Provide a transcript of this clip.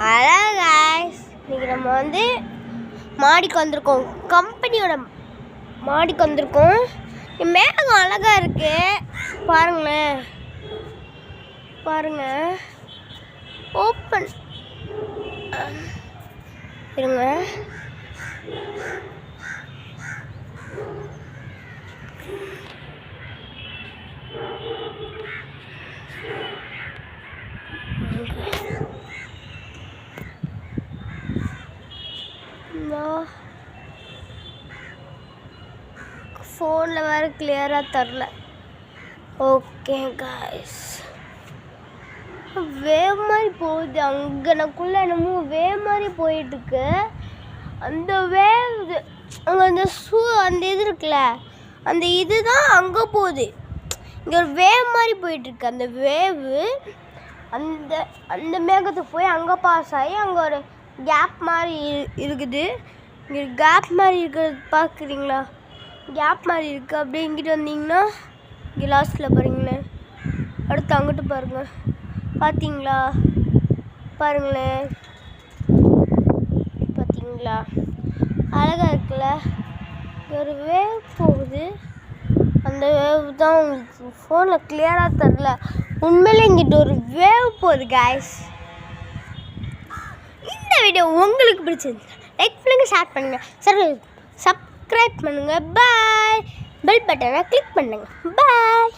அதான் கைஸ், இன்னைக்கு நம்ம வந்து மாடிக்கு வந்திருக்கோம். கம்பெனியோட மாடிக்கு வந்திருக்கோம். மேகம் அழகா இருக்கு பாருங்களேன். பாருங்க, ஓப்பன் இருங்க. ஃபோனில் வேறு கிளியராக தரல. ஓகே காய்ஸ், வேவ் மாதிரி போகுது. அங்கனக்குள்ளே என்னமோ வேவ் மாதிரி போயிட்டுருக்கு. அந்த வேவ் அங்கே அந்த அந்த இது இருக்குல்ல, அந்த இது தான் அங்கே போகுது. இங்கே ஒரு வேவ் மாதிரி போயிட்டுருக்கு. அந்த வேவு அந்த அந்த மேகத்துக்கு போய் அங்கே பாஸ் ஆகி அங்கே ஒரு கேப் மாதிரி இருக்குது. இங்கே கேப் மாதிரி இருக்கிறது பார்க்குறீங்களா? கேப் மாதிரி இருக்குது. அப்படியே இங்கிட்டு வந்தீங்கன்னா இங்கே லாஸ்ட்டில் பாருங்களேன். அடுத்து அங்கிட்டு பாருங்கள், பார்த்தீங்களா? பாருங்களேன், பார்த்தீங்களா? அழகாக இருக்குல்ல? ஒரு வேவ் போகுது. அந்த வேவ் தான் உங்களுக்கு ஃபோனில் கிளியராக தரல. உண்மையிலே இங்கிட்ட ஒரு வேவ் போகுது கைஸ். இந்த வீடியோ உங்களுக்கு பிடிச்சிருந்துச்சு லைக் பண்ணுங்கள், ஷேர் பண்ணுங்கள், சப்ஸ்கிரைப் பண்ணுங்கள். பாய். பெல் பட்டனை கிளிக் பண்ணுங்கள். பாய்.